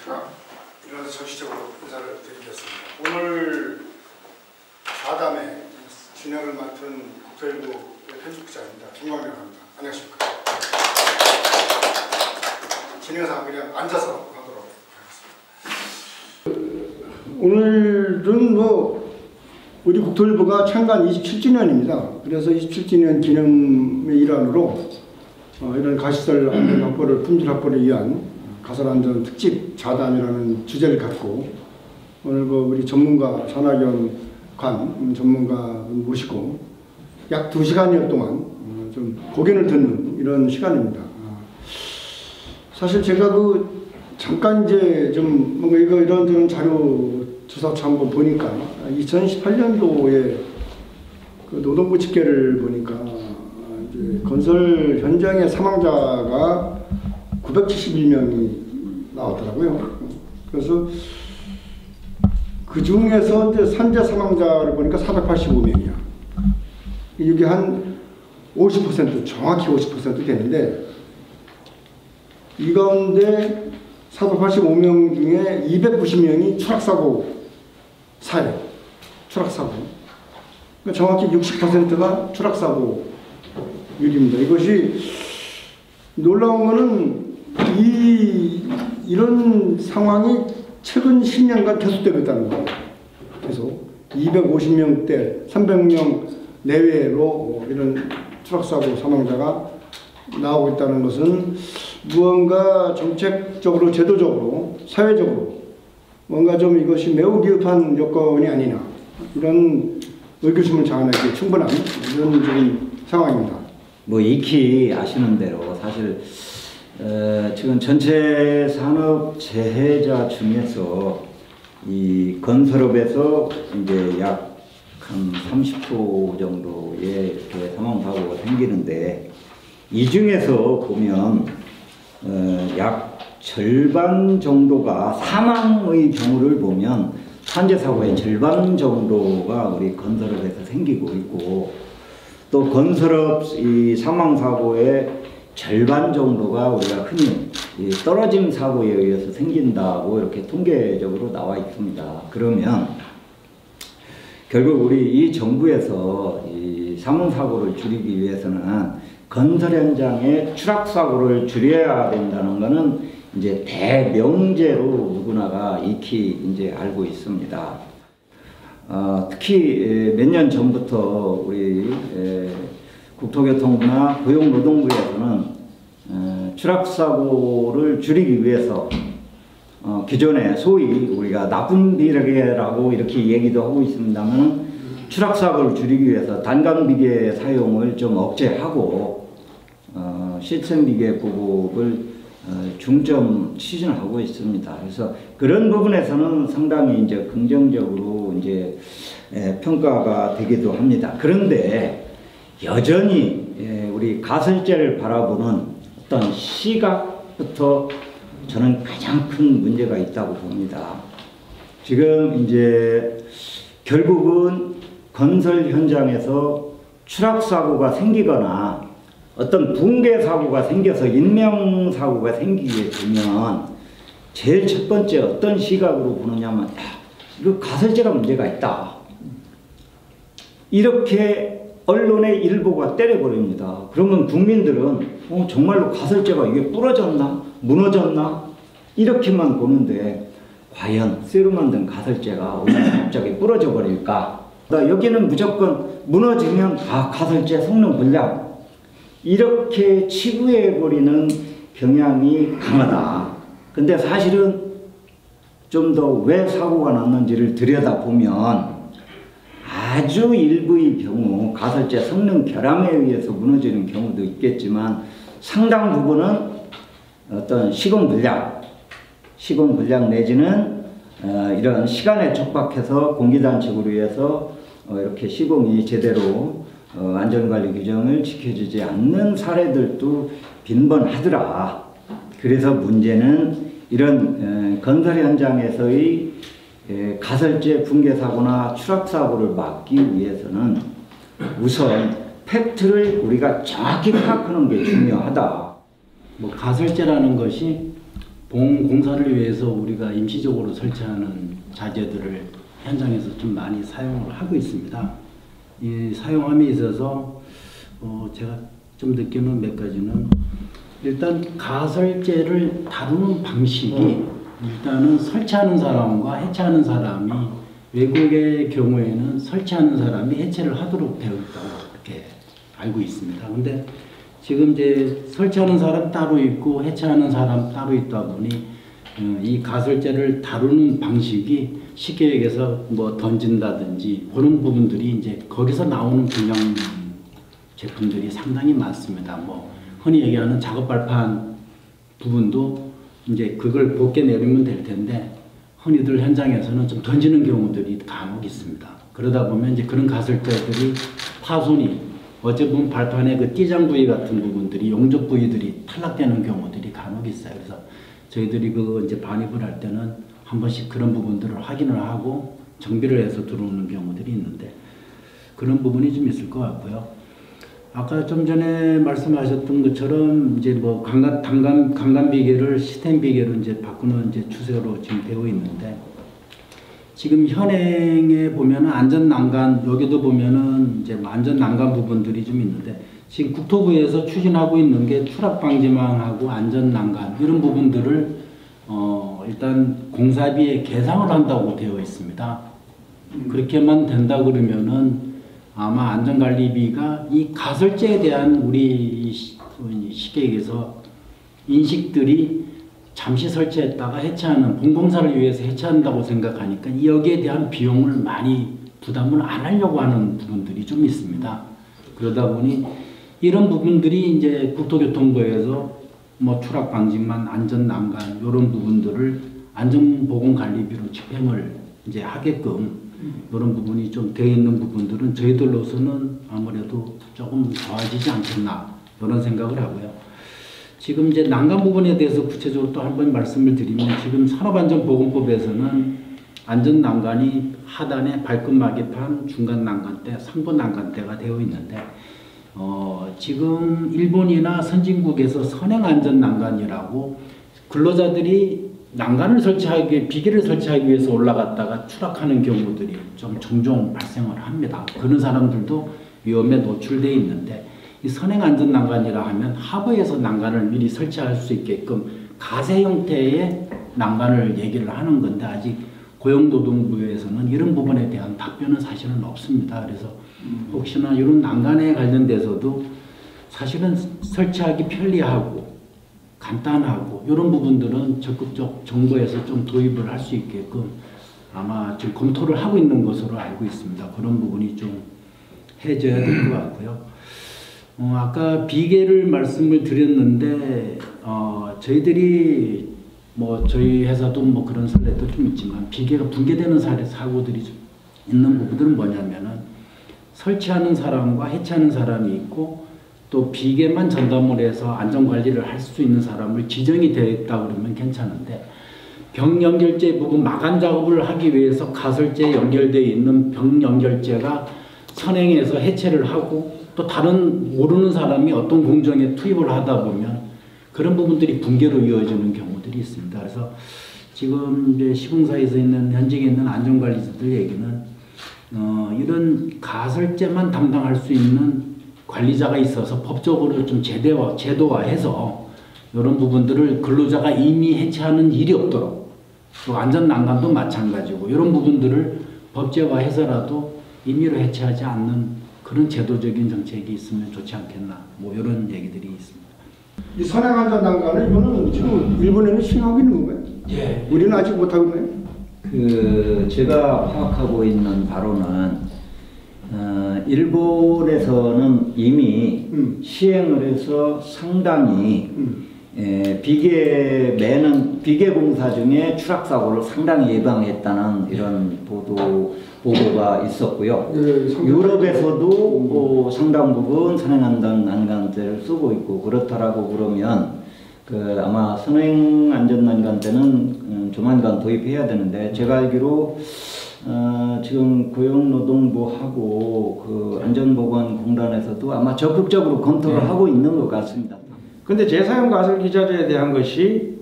제가 이런 정식적으로 인사를 드리겠습니다. 오늘 4담의 진행을 맡은 국토일보 편집부장입니다. 김광명입니다. 안녕하십니까. 진행상 그냥 앉아서 하도록 하겠습니다. 오늘은 우리 국토일보가 창간 27주년입니다. 그래서 27주년 기념의 일환으로 이런 가시설 안전 확보를, 품질 확보를 위한 가설 안전 특집 4담이라는 주제를 갖고 오늘 우리 전문가 산학연 관 전문가 모시고 약 2시간여 동안 좀 고견을 듣는 이런 시간입니다. 사실 제가 잠깐 이제 좀 뭔가 이런저런 자료 조사 참고 보니까 2018년도에 노동부 집계를 보니까 이제 건설 현장의 사망자가 971명이 나왔더라고요. 그래서 그 중에서 이제 산재 사망자를 보니까 485명이야. 이게 한 50%, 정확히 50% 되는데 이 가운데 485명 중에 290명이 추락사고 사례, 추락사고. 그러니까 정확히 60%가 추락사고율입니다. 이것이 놀라운 거는 이런 상황이 최근 10년간 계속되고 있다는 거예요. 계속 250명대, 300명 내외로 이런 추락사고 사망자가 나오고 있다는 것은 무언가 정책적으로, 제도적으로, 사회적으로 뭔가 좀 이것이 매우 미흡한 여건이 아니냐, 이런 의구심을 자아내기 충분한 이런 지금 상황입니다. 익히 아시는 대로 사실 지금 전체 산업 재해자 중에서 이 건설업에서 이제 약 한 30% 정도의 이렇게 사망 사고가 생기는데, 이 중에서 보면 약 절반 정도가 사망의 경우를 보면 산재 사고의 절반 정도가 우리 건설업에서 생기고 있고, 또 건설업 이 사망 사고의 절반 정도가 우리가 흔히 이 떨어짐 사고에 의해서 생긴다고 이렇게 통계적으로 나와 있습니다. 그러면 결국 우리 이 정부에서 이 사망 사고를 줄이기 위해서는 건설 현장의 추락 사고를 줄여야 된다는 것은 이제 대명제로 누구나가 익히 이제 알고 있습니다. 특히 몇 년 전부터 우리 국토교통부나 고용노동부에서는 추락사고를 줄이기 위해서 기존에 소위 우리가 나쁜 비계라고 이렇게 얘기도 하고 있습니다만, 추락사고를 줄이기 위해서 단강비계 사용을 좀 억제하고 시스템비계 보급을 중점 추진하고 있습니다. 그래서 그런 부분에서는 상당히 이제 긍정적으로 이제 평가가 되기도 합니다. 그런데 여전히 우리 가설제를 바라보는 어떤 시각부터 저는 가장 큰 문제가 있다고 봅니다. 지금 이제 결국은 건설 현장에서 추락사고가 생기거나 어떤 붕괴사고가 생겨서 인명사고가 생기게 되면 제일 첫 번째 어떤 시각으로 보느냐면, 이거 가설제가 문제가 있다, 이렇게 언론의 일부가 때려버립니다. 그러면 국민들은 정말로 가설제가 이게 부러졌나? 무너졌나? 이렇게만 보는데, 과연 쇠로 만든 가설제가 왜 갑자기 부러져 버릴까? 여기는 무조건 무너지면 가설제 성능 불량, 이렇게 치부해버리는 경향이 강하다. 근데 사실은 좀 더 왜 사고가 났는지를 들여다보면 아주 일부의 경우 가설제 성능 결함에 의해서 무너지는 경우도 있겠지만, 상당 부분은 어떤 시공불량 내지는 이런 시간에 촉박해서 공기단축으로 해서 이렇게 시공이 제대로 안전관리 규정을 지켜주지 않는 사례들도 빈번하더라. 그래서 문제는 이런 건설 현장에서의 가설제 붕괴사고나 추락사고를 막기 위해서는 우선 팩트를 우리가 정확히 파악하는 게 중요하다. 가설제라는 것이 봉 공사를 위해서 우리가 임시적으로 설치하는 자재들을 현장에서 좀 많이 사용을 하고 있습니다. 이 사용함에 있어서 제가 좀 느끼는 몇 가지는 일단 가설재를 다루는 방식이 일단은 설치하는 사람과 해체하는 사람이 외국의 경우에는 설치하는 사람이 해체를 하도록 되어 있다고 이렇게 알고 있습니다. 근데 지금 이제 설치하는 사람 따로 있고 해체하는 사람 따로 있다 보니 이 가설재를 다루는 방식이 쉽게 얘기해서 뭐 던진다든지 그런 부분들이 이제 거기서 나오는 분양 제품들이 상당히 많습니다. 뭐 흔히 얘기하는 작업 발판 부분도 이제 그걸 벗겨 내리면 될 텐데 흔히들 현장에서는 좀 던지는 경우들이 간혹 있습니다. 그러다 보면 이제 그런 가설재들이 파손이 어찌 보면 발판의 그 띠장 부위 같은 부분들이 용접 부위들이 탈락되는 경우들이 간혹 있어요. 그래서 저희들이 그 이제 반입을 할 때는 한 번씩 그런 부분들을 확인을 하고 정비를 해서 들어오는 경우들이 있는데 그런 부분이 좀 있을 것 같고요. 아까 좀 전에 말씀하셨던 것처럼 이제 뭐 강간 비계를 시스템 비계로 이제 바꾸는 이제 추세로 지금 되어 있는데 지금 현행에 보면은 안전 난간 여기도 보면은 이제 안전 난간 부분들이 좀 있는데 지금 국토부에서 추진하고 있는 게 추락 방지망하고 안전 난간 이런 부분들을 일단 공사비에 계상을 한다고 되어 있습니다. 그렇게만 된다 그러면은 아마 안전관리비가 이 가설재에 대한 우리 쉽게 얘기해서 인식들이 잠시 설치했다가 해체하는 본공사를 위해서 해체한다고 생각하니까 여기에 대한 비용을 많이 부담을 안 하려고 하는 부분들이 좀 있습니다. 그러다 보니 이런 부분들이 이제 국토교통부에서 뭐 추락 방지망, 안전 난간 이런 부분들을 안전보건관리비로 집행을 이제 하게끔 이런 부분이 좀 되어 있는 부분들은 저희들로서는 아무래도 조금 좋아지지 않겠나 이런 생각을 하고요. 지금 이제 난간 부분에 대해서 구체적으로 또 한 번 말씀을 드리면 지금 산업안전보건법에서는 안전 난간이 하단에 발끝 마개판, 중간 난간대, 상부 난간대가 되어 있는데 지금 일본이나 선진국에서 선행 안전 난간이라고 근로자들이 난간을 설치하기, 비계를 설치하기 위해서 올라갔다가 추락하는 경우들이 좀 종종 발생을 합니다. 그런 사람들도 위험에 노출되어 있는데 이 선행 안전 난간이라 하면 하부에서 난간을 미리 설치할 수 있게끔 가세 형태의 난간을 얘기를 하는 건데 아직 고용노동부에서는 이런 부분에 대한 답변은 사실은 없습니다. 그래서 혹시나 이런 난간에 관련돼서도 사실은 설치하기 편리하고 간단하고 이런 부분들은 적극적 정부에서 좀 도입을 할 수 있게끔 아마 지금 검토를 하고 있는 것으로 알고 있습니다. 그런 부분이 좀 해줘야 될 것 같고요. 아까 비계를 말씀을 드렸는데 저희들이 뭐 저희 회사도 뭐 그런 사례도 좀 있지만 비계가 붕괴되는 사고들이 좀 있는 부분들은 뭐냐면은 설치하는 사람과 해체하는 사람이 있고 또 비계만 전담을 해서 안전관리를 할 수 있는 사람을 지정이 되어 있다 그러면 괜찮은데 병 연결재 부분 마감 작업을 하기 위해서 가설재에 연결되어 있는 병 연결재가 선행해서 해체를 하고 또 다른 모르는 사람이 어떤 공정에 투입을 하다 보면 그런 부분들이 붕괴로 이어지는 경우들이 있습니다. 그래서 지금 이제 시공사에서 있는 현직에 있는 안전관리자들 얘기는 이런 가설재만 담당할 수 있는 관리자가 있어서 법적으로 좀 제도화해서 이런 부분들을 근로자가 이미 해체하는 일이 없도록 또 안전 난간도 마찬가지고 이런 부분들을 법제화해서라도 임의로 해체하지 않는 그런 제도적인 정책이 있으면 좋지 않겠나 뭐 이런 얘기들이 있습니다. 이 선행 안전 난간은 이거는 지금 일본에는 시행하고 있는 건가요? 예. 우리는 아직 못하고 있나요? 제가 파악하고 있는 바로는 일본에서는 이미 시행을 해서 상당히 비계 공사 중에 추락 사고를 상당히 예방했다는 이런 보고가 있었고요. 유럽에서도 상당 부분 선행 안전난간대를 쓰고 있고 그렇다라고 그러면 아마 선행 안전난간대는 조만간 도입해야 되는데 제가 알기로 지금 고용노동부하고 안전보건공단에서도 아마 적극적으로 검토를 하고 있는 것 같습니다. 근데 재사용 가설 기자재에 대한 것이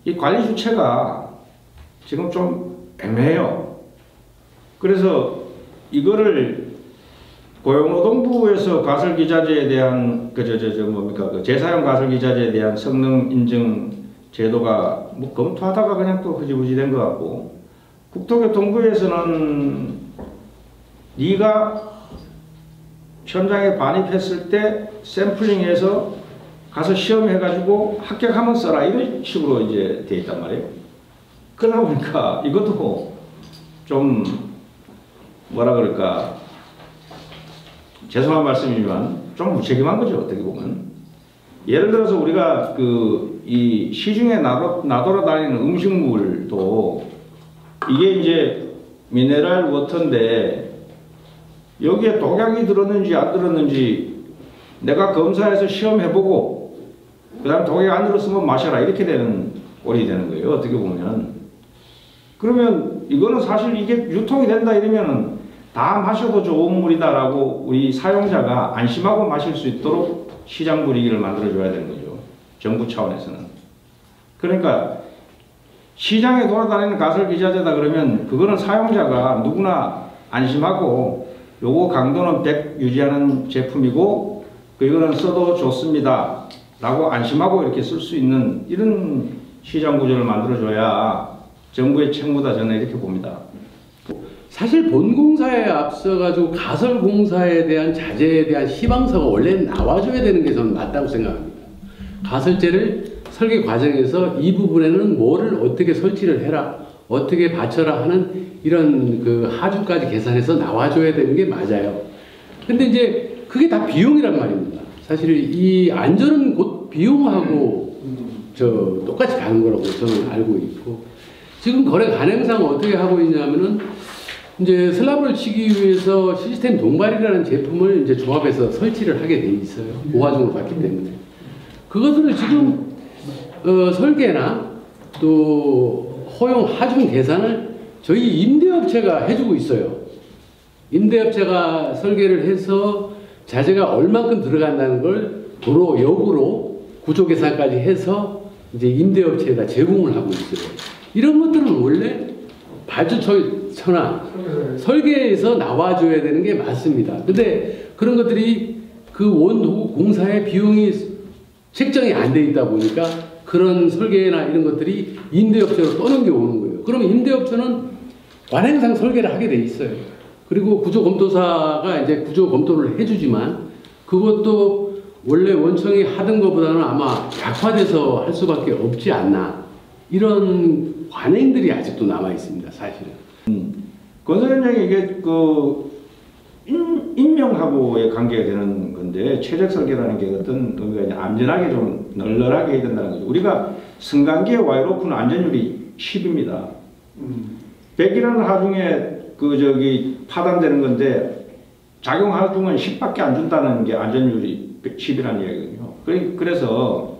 이 관리 주체가 지금 좀 애매해요. 그래서 이거를 고용노동부에서 가설기자재에 대한 그 재사용 가설기자재에 대한 성능 인증 제도가 뭐 검토하다가 그냥 또 흐지부지 된 것 같고, 국토교통부에서는 네가 현장에 반입했을 때 샘플링해서 가서 시험해가지고 합격하면 써라, 이런 식으로 이제 돼 있단 말이에요. 그러다 보니까 이것도 좀 뭐라 그럴까, 죄송한 말씀이지만 좀 무책임한 거죠, 어떻게 보면. 예를 들어서 우리가 이 시중에 나돌아다니는 음식물도 이게 이제 미네랄 워터인데 여기에 독약이 들었는지 안 들었는지 내가 검사해서 시험해보고 그 다음 독약 안 들었으면 마셔라, 이렇게 되는 꼴이 되는 거예요, 어떻게 보면. 그러면 이거는 사실 이게 유통이 된다 이러면은 다 마셔도 좋은 물이다라고 우리 사용자가 안심하고 마실 수 있도록 시장 분위기를 만들어줘야 되는 거죠, 정부 차원에서는. 그러니까 시장에 돌아다니는 가설기자재다 그러면 그거는 사용자가 누구나 안심하고 요거 강도는 100 유지하는 제품이고 이거는 써도 좋습니다 라고 안심하고 이렇게 쓸 수 있는 이런 시장 구조를 만들어줘야 정부의 책무다, 저는 이렇게 봅니다. 사실 본공사에 앞서가지고 가설공사에 대한 자재에 대한 시방서가 원래 나와줘야 되는 게 저는 맞다고 생각합니다. 가설재를 설계 과정에서 이 부분에는 뭐를 어떻게 설치를 해라, 어떻게 받쳐라 하는 이런 그 하중까지 계산해서 나와줘야 되는 게 맞아요. 근데 이제 그게 다 비용이란 말입니다. 사실 이 안전은 곧 비용하고 똑같이 가는 거라고 저는 알고 있고, 지금 거래 간행상 어떻게 하고 있냐면은 이제 슬라브를 치기 위해서 시스템 동발이라는 제품을 이제 조합해서 설치를 하게 돼 있어요. 오화종을 받기 때문에. 그것들을 지금 설계나 또 허용 하중 계산을 저희 임대업체가 해주고 있어요. 임대업체가 설계를 해서 자재가 얼만큼 들어간다는 걸 도로 역으로 구조 계산까지 해서 이제 임대업체에다 제공을 하고 있어요. 이런 것들은 원래 발주처나 설계에서 나와줘야 되는 게 맞습니다. 근데 그런 것들이 그 원도구 공사의 비용이 책정이 안 돼 있다 보니까 그런 설계나 이런 것들이 임대업체로 떠넘겨오는 거예요. 그러면 임대업체는 관행상 설계를 하게 돼 있어요. 그리고 구조검토사가 이제 구조 검토를 해주지만 그것도 원래 원청이 하던 것보다는 아마 약화돼서 할 수밖에 없지 않나, 이런 관행들이 아직도 남아 있습니다, 사실은. 건설현장이 이게 인명하고의 관계가 되는 건데, 최적 설계라는 게 어떤 의미가 이제 안전하게 좀 널널하게 해야 된다는 거죠. 우리가 승강기의 와이로프는 안전율이 10입니다. 100이라는 하중에 파단되는 건데 작용 하중은 10밖에 안 준다는 게 안전율이 10이라는 이야기거든요. 그래서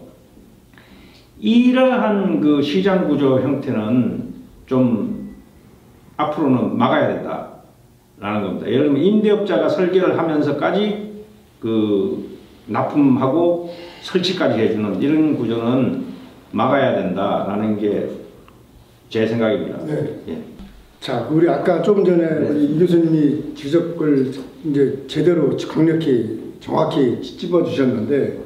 이러한 그 시장 구조 형태는 좀 앞으로는 막아야 된다라는 겁니다. 예를 들면 임대업자가 설계를 하면서까지 납품하고 설치까지 해주는 이런 구조는 막아야 된다라는 게 제 생각입니다. 네. 예. 자, 우리 아까 조금 전에 우리 이 교수님이 지적을 이제 제대로 강력히 정확히 찝어주셨는데,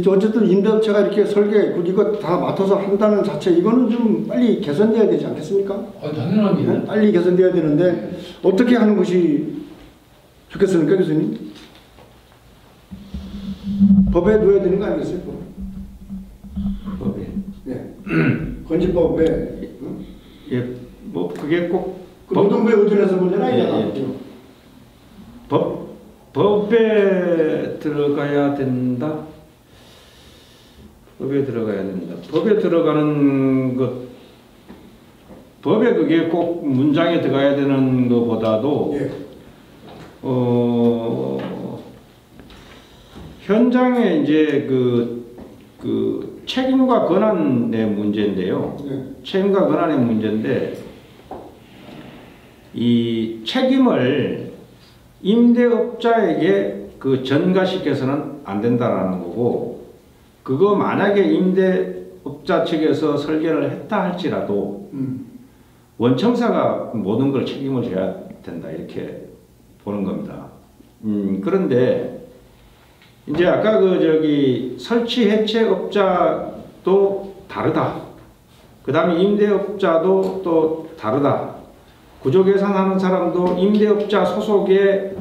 어쨌든 임대업체가 이렇게 설계, 이거 다 맡아서 한다는 자체, 이거는 좀 빨리 개선돼야 되지 않겠습니까? 당연합니다. 네? 빨리 개선돼야 되는데, 어떻게 하는 것이 좋겠습니까, 교수님? 법에 넣어야 되는 거 아니겠어요? 법에. 네. 건지법에. 예, 뭐 그게 꼭 노동부에 의존해서 문제는 아니잖아. 법에 들어가야 된다. 법에 들어가야 된다. 법에 들어가는 것, 법에 그게 꼭 문장에 들어가야 되는 것보다도 예. 현장에 이제 그 책임과 권한의 문제인데요. 네. 책임과 권한의 문제인데, 이 책임을 임대업자에게 전가시켜서는 안 된다라는 거고, 그거 만약에 임대업자 측에서 설계를 했다 할지라도 원청사가 모든 걸 책임을 져야 된다 이렇게 보는 겁니다. 그런데 이제 아까 설치 해체업자도 다르다. 그 다음에 임대업자도 또 다르다. 구조계산하는 사람도 임대업자 소속의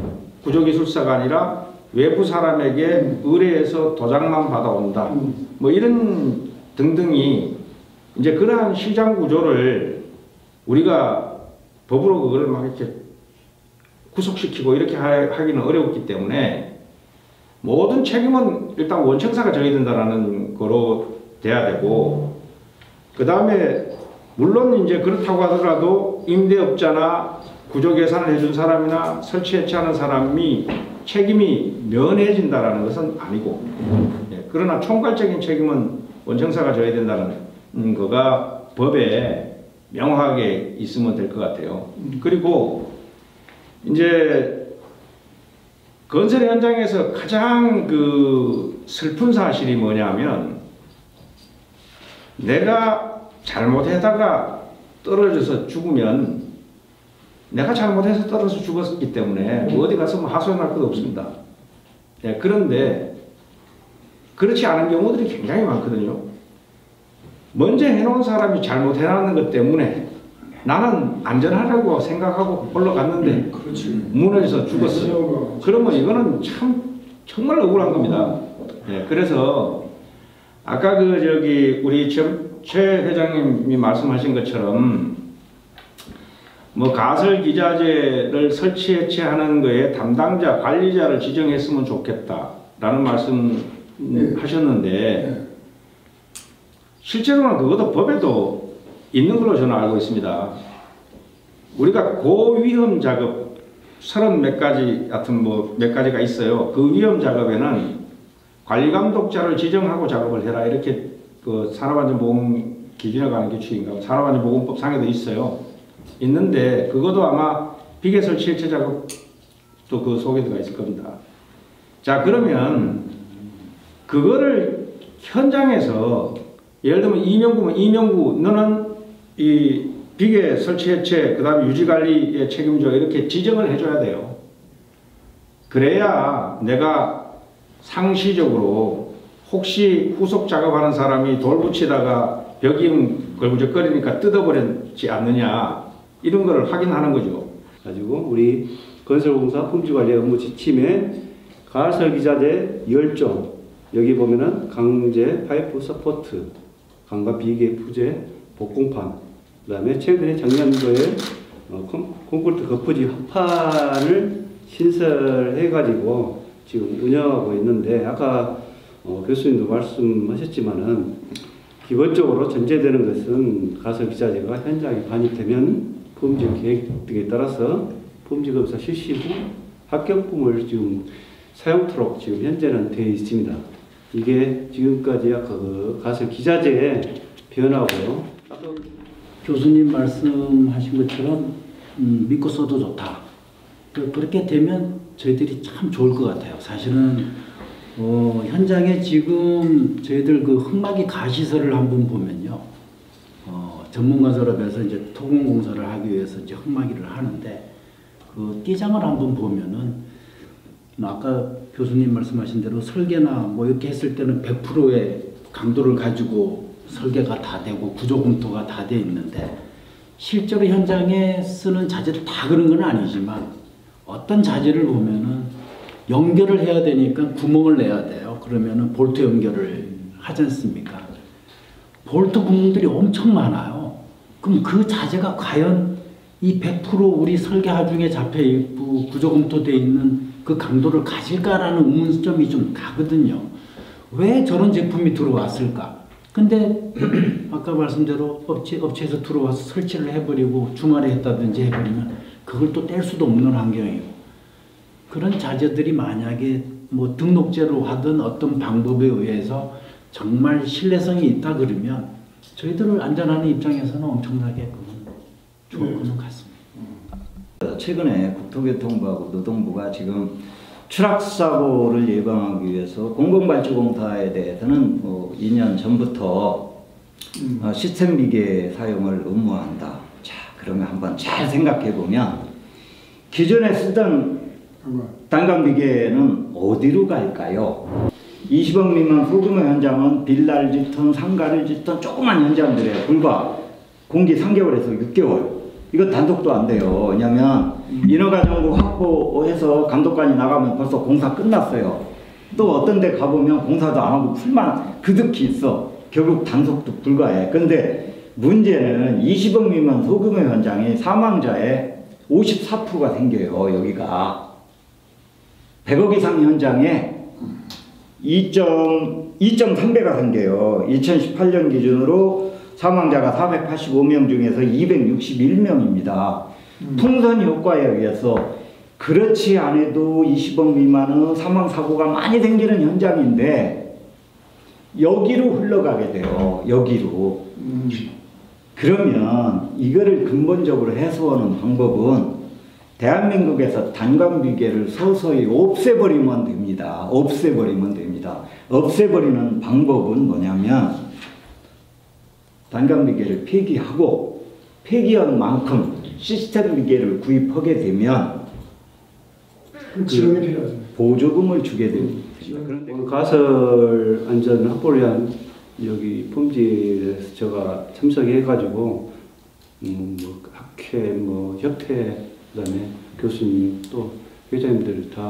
구조기술사가 아니라 외부 사람에게 의뢰해서 도장만 받아온다. 뭐 이런 등등이 이제 그러한 시장 구조를 우리가 법으로 그걸 막 이렇게 구속시키고 이렇게 하기는 어렵기 때문에 모든 책임은 일단 원청사가 져야 된다라는 거로 돼야 되고, 그 다음에 물론 이제 그렇다고 하더라도 임대업자나 구조계산을 해준 사람이나 설치 해체하는 사람이 책임이 면해진다라는 것은 아니고, 그러나 총괄적인 책임은 원청사가 져야 된다는 거가 법에 명확하게 있으면 될 것 같아요. 그리고 이제 건설 현장에서 가장 슬픈 사실이 뭐냐면, 내가 잘못하다가 떨어져서 죽으면 내가 잘못해서 떨어져서 죽었기 때문에 어디 가서 하소연할 것도 없습니다. 그런데 그렇지 않은 경우들이 굉장히 많거든요. 먼저 해놓은 사람이 잘못해놨는 것 때문에 나는 안전하려고 생각하고 올라갔는데 무너져서 죽었어요. 그러면 이거는 정말 억울한 겁니다. 그래서 아까 우리 최 회장님이 말씀하신 것처럼 뭐 가설 기자재를 설치 해체하는 거에 담당자 관리자를 지정했으면 좋겠다라는 말씀 하셨는데, 실제로는 그것도 법에도 있는 걸로 저는 알고 있습니다. 우리가 고위험 작업 30몇 가지 같은 몇 가지가 있어요. 그 위험 작업에는 관리감독자를 지정하고 작업을 해라 이렇게 산업안전보건 기준에 관한 규칙인가 산업안전보건법 상에도 있어요. 있는데 그것도 아마 비계 설치 해체 작업도 그 속에 들어가 있을 겁니다. 자, 그러면 그거를 현장에서 예를 들면 이명구 너는 이 비계 설치 해체 그 다음에 유지관리에 책임져 이렇게 지정을 해줘야 돼요. 그래야 내가 상시적으로 혹시 후속 작업하는 사람이 돌 붙이다가 벽임 걸부적거리니까 뜯어버리지 않느냐 이런 거를 확인하는 거죠. 가지고 우리 건설공사 품질관리 업무 지침에 가설 기자재 10종, 여기 보면은 강제 파이프 서포트, 강과 비계 부재 복공판, 그 다음에 최근에 작년도에 콘크리트 거푸지 합판을 신설해가지고 지금 운영하고 있는데, 아까 교수님도 말씀하셨지만은 기본적으로 전제되는 것은 가설 기자재가 현장에 반입되면 품질 계획 등에 따라서 품질 검사 실시 후 합격품을 지금 사용토록 지금 현재는 되어 있습니다. 이게 지금까지 아까 가설 기자재의 변화고요. 교수님 말씀하신 것처럼 믿고 써도 좋다. 그렇게 되면 저희들이 참 좋을 것 같아요. 사실은 현장에 지금 저희들 흙막이 가시설을 한번 보면요, 전문건설업에서 이제 토공공사를 하기 위해서 이제 흙막이를 하는데 그 띠장을 한번 보면은 아까 교수님 말씀하신 대로 설계나 뭐 이렇게 했을 때는 100%의 강도를 가지고 설계가 다 되고 구조 검토가 다 돼 있는데, 실제로 현장에 쓰는 자재를 다 그런 건 아니지만 어떤 자재를 보면은 연결을 해야 되니까 구멍을 내야 돼요. 그러면은 볼트 연결을 하지 않습니까? 볼트 구멍들이 엄청 많아요. 그럼 그 자재가 과연 이 100% 우리 설계하 중에 잡혀 있고 구조 검토되어 있는 그 강도를 가질까라는 의문점이 좀 가거든요. 왜 저런 제품이 들어왔을까? 근데 아까 말씀대로 업체에서 들어와서 설치를 해버리고 주말에 했다든지 해버리면 그걸 또 뗄 수도 없는 환경이고, 그런 자재들이 만약에 뭐 등록제로 하든 어떤 방법에 의해서 정말 신뢰성이 있다 그러면 저희들을 안전하는 입장에서는 엄청나게 좋을 것은 같습니다. 최근에 국토교통부하고 노동부가 지금 추락사고를 예방하기 위해서 공공발주공사에 대해서는 2년 전부터 시스템 비계 사용을 의무화한다. 자, 그러면 한번 잘 생각해 보면 기존에 쓰던 단감 비계는 어디로 갈까요? 20억 미만 소규모 현장은 빌라를 짓든 상가를 짓든 조그만 현장들에 불과 공기 3개월에서 6개월. 이거 단속도 안 돼요. 왜냐면 인허가정보 확보해서 감독관이 나가면 벌써 공사 끝났어요. 또 어떤 데 가보면 공사도 안 하고 풀만 그득히 있어. 결국 단속도 불가해. 근데 문제는 20억 미만 소규모 현장에 사망자의 54%가 생겨요. 여기가 100억 이상 현장에 2.3배가 생겨요. 2018년 기준으로 사망자가 485명 중에서 261명입니다. 풍선 효과에 의해서 그렇지 않아도 20억 미만은 사망사고가 많이 생기는 현장인데 여기로 흘러가게 돼요. 여기로. 그러면 이거를 근본적으로 해소하는 방법은 대한민국에서 단감 비계를 서서히 없애버리면 됩니다. 없애버리면 됩니다. 없애버리는 방법은 뭐냐면 단감 비계를 폐기하고 폐기한 만큼 시스템 비계를 구입하게 되면 지원이 필요하죠. 보조금을 주게 됩니다. 그런데 오늘 가설 안전 확보를 위한 여기 품질에서 제가 참석해가지고 뭐 학회, 뭐 협회, 그다음에 교수님 또 회장님들 다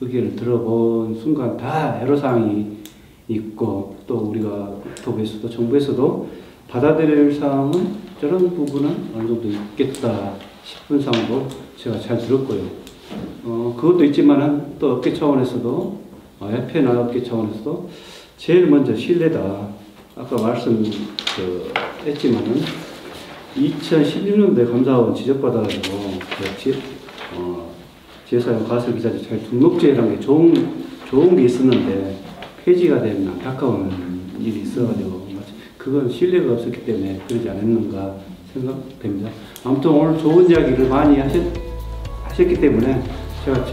의견을 들어본 순간 다 애로사항이 있고 또 우리가 국토부에서도 정부에서도 받아들일 사항은 저런 부분은 어느 정도 있겠다 싶은 사항도 제가 잘 들었고요. 그것도 있지만은 또 업계 차원에서도 협회나 업계 차원에서도 제일 먼저 신뢰다. 아까 했지만은 2016년도에 감사원 지적받아가지고 지혜사용 가설기자재 잘 등록제라는 게 좋은 게 있었는데 폐지가 되면 안타까운 일이 있어가지고 그건 신뢰가 없었기 때문에 그러지 않았는가 생각됩니다. 아무튼 오늘 좋은 이야기를 많이 하셨기 때문에 제가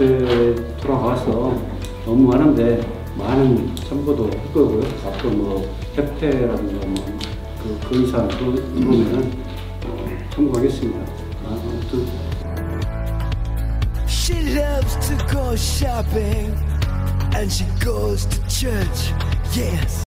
돌아가서 업무하는데 많은 참고도 할 거고요. 앞으로 뭐 협회라든가 그 이상 그러면은 참고하겠습니다. 아무튼. She loves to go shopping and she goes to church. Yes.